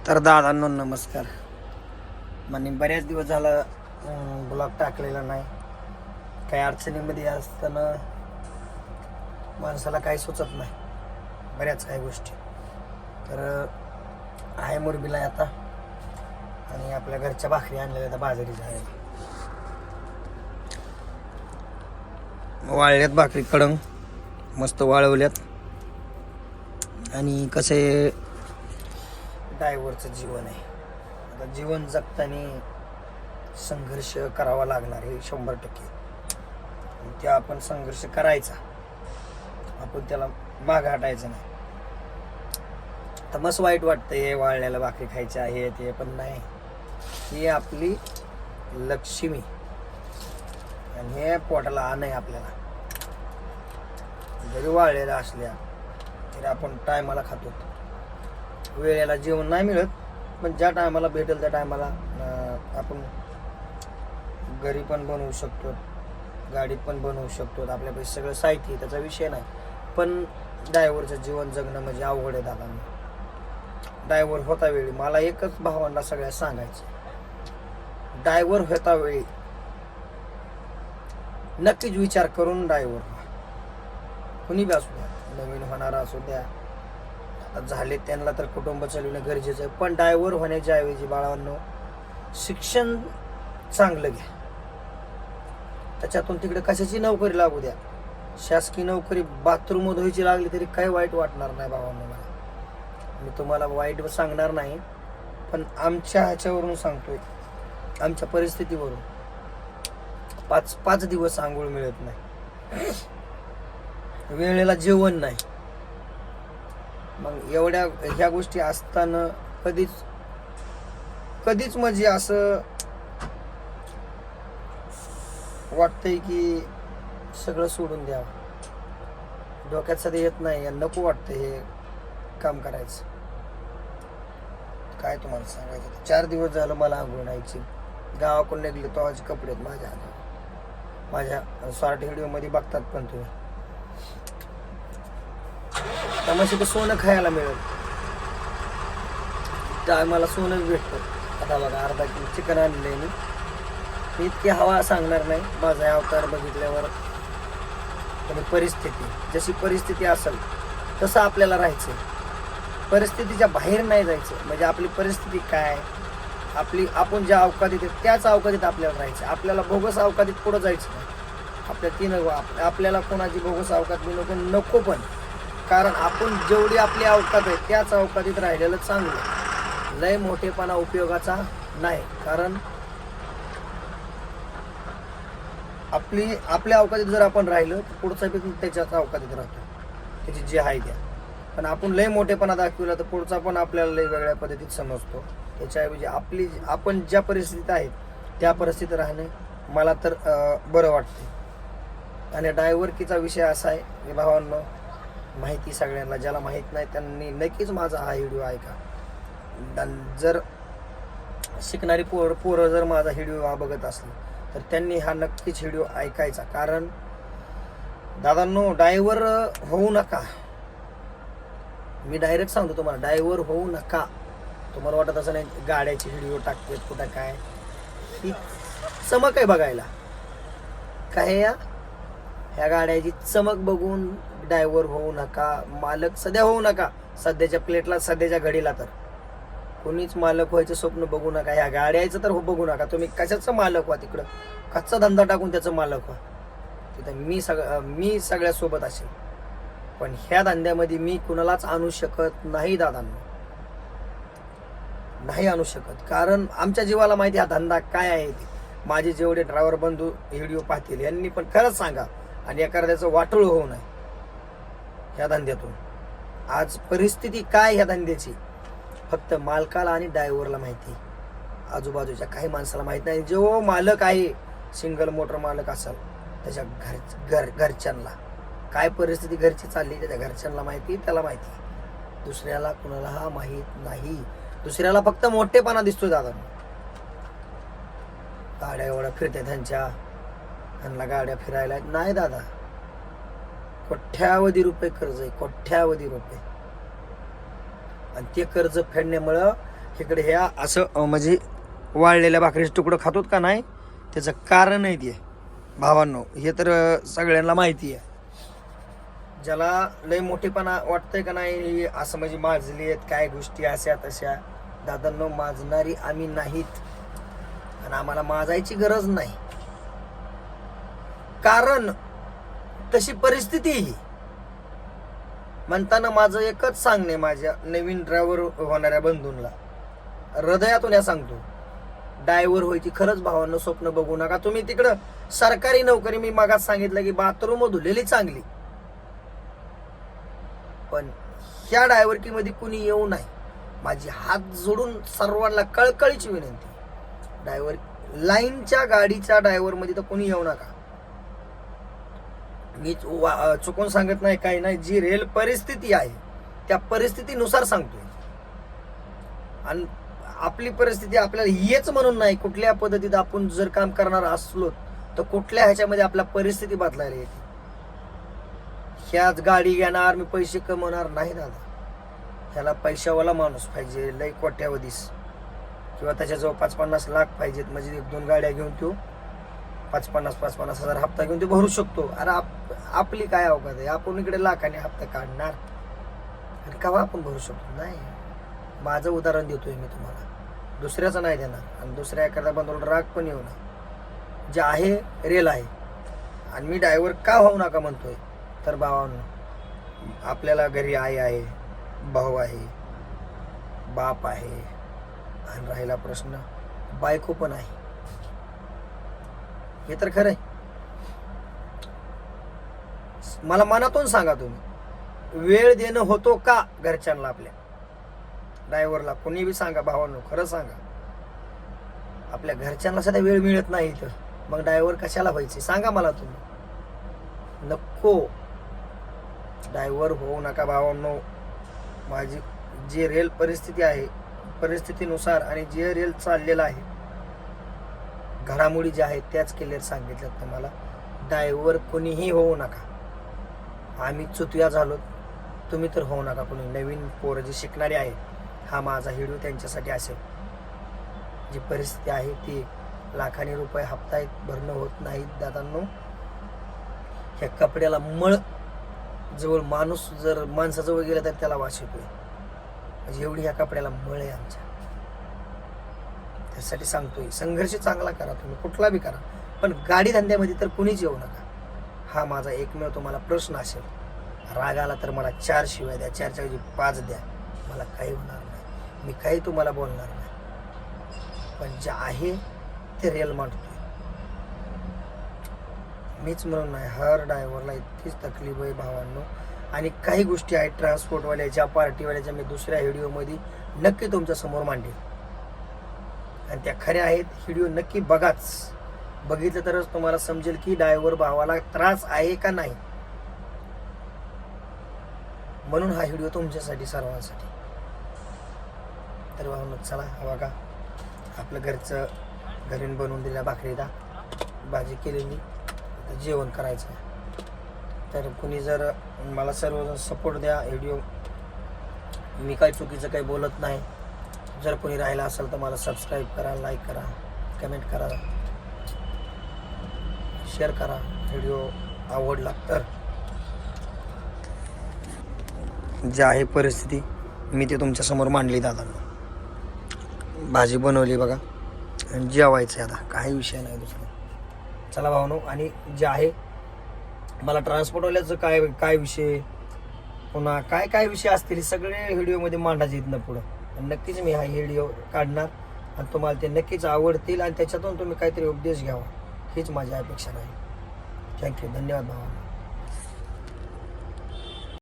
तर दादांनो नमस्कार. म्हणजे बऱ्याच दिवस झालं ब्लॉग टाकलेला नाही. काही अडचणीमध्ये असताना माणसाला काही सुचत नाही, बऱ्याच काही गोष्टी. तर आहे मुरबीला आता, आणि आपल्या घरच्या भाकरी आणलेल्या आता बाजारीच्या आहेत. वाळल्यात भाकरी कडंग, मस्त वाळवल्यात. आणि कसे ड्रायव्हरचं जीवन आहे. आता जीवन जगताना संघर्ष करावा लागणार हे 100%. ते आपण संघर्ष करायचा, आपण त्याला माग हटायचं नाही. तर मस्त वाईट वाटतं हे वाळल्याला भाकरी खायची आहे ते, पण नाही, ही आपली लक्ष्मी आणि हे पोटाला आण आहे आपल्याला. जरी वाळलेल्या असल्या तरी आपण टायमाला खातो. वेळेला जेवण नाही मिळत, पण ज्या टायमाला भेटेल त्या टायमाला आपण घरी पण बनवू शकतो, गाडीत पण बनवू शकतो. आपल्यापाशी सगळं साहित्य, त्याचा विषय नाही. पण ड्रायव्हरचं जीवन जगणं म्हणजे अवघड आहे दादा. ड्रायव्हर होता वेळी मला एकच भावांना सगळ्या सांगायचं, ड्रायव्हर होता वेळी नक्कीच विचार करून ड्रायव्हर व्हा. कुणी बी असू द्या, नवीन होणारा असू द्या, झाले त्यांना तर कुटुंब चालवणं गरजेचं आहे. पण ड्रायव्हर होण्याच्या ऐवजी बाळांनो शिक्षण चांगलं घ्या. त्याच्यातून तिकडे कशाची नोकरी लागू द्या, शासकीय नोकरी बाथरूम धुवायची लागली तरी काही वाईट वाटणार नाही बाबांनो. मला मी तुम्हाला वाईट सांगणार नाही, पण आमच्या ह्याच्यावरून सांगतोय, आमच्या परिस्थितीवरून. 5 दिवस आंघोळ मिळत नाही, वेळेला जेवण नाही. मग एवढ्या ह्या गोष्टी असताना कधीच म्हणजे असं वाटतंय की सगळं सोडून द्यावं. डोक्यात सध्या येत नाही, नको वाटतं हे काम करायचं. काय तुम्हाला सांगायचं, 4 दिवस झालं मला आंघोळ नाहीची. गावाकडून निघले तो आज कपडे माझ्या शॉर्ट व्हिडिओ मध्ये बघतात पण तुम्ही. तमाशे तर सोनं खायला मिळेल, टायमाला सोनं भेटतं. आता बघा, अर्धा किलो चिकन आणलेलं आहे मी इतकी हवा सांगणार नाही. माझा अवतार बघितल्यावर आणि परिस्थिती, जशी परिस्थिती असेल तसं आपल्याला राहायचं. परिस्थितीच्या बाहेर नाही जायचं. म्हणजे आपली परिस्थिती काय, आपण ज्या अवकाळीत त्याच अवकाळीत आपल्याला राहायचं. आपल्याला बोगस अवकाळीत पुढं जायचं नाही. आपल्याला कोणाची बोगस अवकात नको पण. कारण आपण जेवढी आपली अवकात आहे त्याच अवकाळीत राहिलेलं चांगलं. लय मोठेपणा उपयोगाचा नाही. कारण आपल्या अवकाळीत जर आपण राहिलं तर पुढचा बी त्याच्याच अवकाळीत राहतो, त्याची जी आहे त्या. पण आपण लय मोठेपणा दाखवला तर पुढचा पण आपल्याला लय वेगळ्या पद्धतीत समजतो. त्याच्याऐवजी आपण ज्या परिस्थितीत आहे त्या परिस्थितीत राहणे मला तर बरं वाटते. आणि ड्रायव्हरकीचा विषय असा आहे की भावांनो, माहिती सगळ्यांना, ज्याला माहीत नाही त्यांनी नक्कीच माझा हा व्हिडिओ ऐका. जर शिकणारी पोरं जर माझा व्हिडिओ बघत असली तर त्यांनी हा नक्कीच व्हिडिओ ऐकायचा. कारण दादांनो, ड्रायव्हर होऊ नका. मी डायरेक्ट सांगतो तुम्हाला, ड्रायव्हर होऊ नका. तुम्हाला वाटत असं नाही गाड्याची व्हिडिओ टाकते कुठं, काय ही चमक आहे बघायला, काय ह्या गाड्याची चमक बघून ड्रायव्हर होऊ नका, मालक सध्या होऊ नका. सध्याच्या प्लेटला, सध्याच्या घडीला तर कोणीच मालक व्हायचं स्वप्न बघू नका. ह्या गाड्याचं तर बघू नका. तुम्ही कशाचं मालक व्हा, तिकडं कच्चा धंदा टाकून त्याचं मालक व्हा. तिथं मी सगळ्यासोबत असेल, पण ह्या धंद्यामध्ये मी कुणालाच आणू शकत नाही दादांना, नाही आणू शकत. कारण आमच्या जीवाला माहिती हा धंदा काय आहे ते. माझे जेवढे ड्रायव्हर बंधू व्हिडिओ पाहतील यांनी पण खरंच सांगा, आणि एखाद्याचं वाटोळ होऊ नये ह्या धंद्यातून. आज परिस्थिती काय ह्या धंद्याची फक्त मालकाला आणि ड्रायव्हरला माहिती, आजूबाजूच्या काही माणसाला माहित नाही. जो मालक आहे, सिंगल मोटर मालक असेल, त्याच्या घरच्यांना काय परिस्थिती घरची चालली त्याच्या घरच्यांना माहिती, त्याला माहिती. दुसऱ्याला कुणाला हा माहीत नाही. दुसऱ्याला फक्त मोठेपणा दिसतो दादा. गाड्या एवढ्या फिरत्या त्यांना गाड्या फिरायला नाही दादा. कोट्यावधी रुपये कर्ज आहे, कोट्यावधी रुपये. आणि ते कर्ज फेडण्यामुळं इकडे ह्या असं म्हणजे वाळलेल्या भाकरीचे तुकडं खातोत का नाही, त्याचं कारण आहे ते भावांनो. हे तर सगळ्यांना माहिती आहे. ज्याला लय मोठेपणा वाटतंय का नाही असं म्हणजे माजली आहेत काय गोष्टी अशा तशा, दादांनो माजणारी आम्ही नाहीत आणि आम्हाला माजायची गरज नाही. कारण तशी परिस्थिती ही म्हणताना माझं एकच सांगणे माझ्या नवीन ड्रायव्हर होणाऱ्या बंधूंना, हृदयातून या सांगतो, ड्रायव्हर व्हायची खरंच भावांनो स्वप्न बघू नका. तुम्ही तिकडं सरकारी नोकरी, मी मागास सांगितलं की बाथरूम धुलेली चांगली, पण ह्या ड्रायव्हरकीमध्ये कुणी येऊ नाही. माझी हात जोडून सर्वांना कळकळीची विनंती, ड्रायव्हर लाईनच्या गाडीच्या ड्रायव्हरमध्ये तर कुणी येऊ नका. मी चुकून सांगत नाही काही नाही, जी रेल परिस्थिती आहे त्या परिस्थितीनुसार सांगतोय. आणि आपली परिस्थिती आपल्याला हेच म्हणून नाही, कुठल्या पद्धतीत आपण जर काम करणार असलो तर कुठल्या ह्याच्यामध्ये आपल्या परिस्थिती बदलायला येते. ह्याच गाडी घेणार मी पैसे कमवणार नाही दादा, ह्याला पैशावाला माणूस पाहिजे, लय कोट्यावधीस किंवा त्याच्याजवळ 5-50 लाख पाहिजेत, म्हणजे 1-2 गाड्या घेऊन तो 5-50 हजार हप्ता घेऊन ते भरू शकतो. अरे आपली काय अवकाश आहे, आपण इकडे लाखाने हप्ता काढणार आणि केव्हा आपण भरू शकतो? नाही. माझं उदाहरण देतोय मी तुम्हाला, दुसऱ्याचं नाही देणार आणि दुसऱ्या एखाद्या बंधूला राग पण येऊ नये. जे आहे रेल आहे. आणि मी ड्रायव्हर का होऊ नका म्हणतोय तर भावांनो, आपल्याला घरी आई आहे, भाऊ आहे, बाप आहे आणि राहिला प्रश्न बायको पण आहे. हे तर खरंय. मला मनातून सांगा तुम्ही, वेळ देणं होतो का घरच्यांना, आपल्या ड्रायव्हरला कोणी बी सांगा भावांनो, खरं सांगा. आपल्या घरच्यांना सध्या वेळ मिळत नाही तर मग ड्रायव्हर कशाला व्हायचे सांगा मला तुम्ही. नको, ड्रायव्हर होऊ नका भावांनो. माझी जी रेल परिस्थिती आहे, परिस्थितीनुसार आणि जे रेल चाललेलं आहे, घडामोडी ज्या आहेत त्याच क्लिअर सांगितल्यात तुम्हाला. ड्रायव्हर कोणीही होऊ नका. आम्ही चुतिया झालो, तुम्ही तर होऊ नका कोणी. नवीन पोरं जी शिकणारे आहेत, हा माझा व्हिडिओ त्यांच्यासाठी असेल. जी परिस्थिती आहे ती लाखांनी रुपये हप्ता भरणं होत नाहीत दादांनो. ह्या कपड्याला मळ जवळ माणूस जर माणसाजवळ गेला तर त्याला वास येतोय, म्हणजे एवढी ह्या कपड्याला मळ आहे आमच्या. त्यासाठी सांगतोय, संघर्ष चांगला करा तुम्ही, कुठला बी करा, पण गाडी धंद्यामध्ये तर कुणीच येऊ नका. हा माझा एकमेव तुम्हाला प्रश्न असेल. राग आला तर मला 4 शिवाय द्या, 4च्या ऐवजी 5 द्या, मला काही होणार नाही. मी काही तुम्हाला बोलणार नाही. पण जे आहे ते रेल मांडतोय मीच म्हणून नाही, हर ड्रायव्हरला इतकीच तकलीफ आहे भावांनो. आणि काही गोष्टी आहेत ट्रान्सपोर्टवाल्याच्या, पार्टीवाल्याच्या, मी दुसऱ्या व्हिडिओमध्ये नक्की तुमच्यासमोर मांडेल आणि त्या खऱ्या आहेत. व्हिडिओ नक्की बघाच, बघितलं तरच तुम्हाला समजेल की ड्रायव्हर भावाला त्रास आहे का नाही. म्हणून हा व्हिडिओ तुमच्यासाठी, सर्वांसाठी. तर भावांनो चला, बघा आपलं घरचं घरून बनवून दिल्या भाकरीला भाजी केलेली, जेवण करायचं. तर कुणी जर मला सर्वजण सपोर्ट द्या. व्हिडिओ मी काही चुकीचं काही बोलत नाही. जर कोणी राहिला असेल तर मला सबस्क्राईब करा, लाईक करा, कमेंट करा, शेअर करा. व्हिडिओ आवडला तर. जी आहे परिस्थिती मी ते तुमच्यासमोर मांडली दादांना. भाजी बनवली बघा आणि जेवायचं आता, काही विषय नाही दुसरा. चला भावनो. आणि जे आहे मला ट्रान्सपोर्टवाल्याचं काय विषय, पुन्हा काय विषय असतील हे सगळे व्हिडिओमध्ये मांडायचे इथनं पुढं. नक्कीच मी हा व्हिडिओ काढणार आणि तुम्हाला ते नक्कीच आवडतील आणि त्याच्यातून तुम्ही काहीतरी उपदेश घ्यावा, हीच माझी अपेक्षा आहे. थँक्यू, धन्यवाद भावांनो.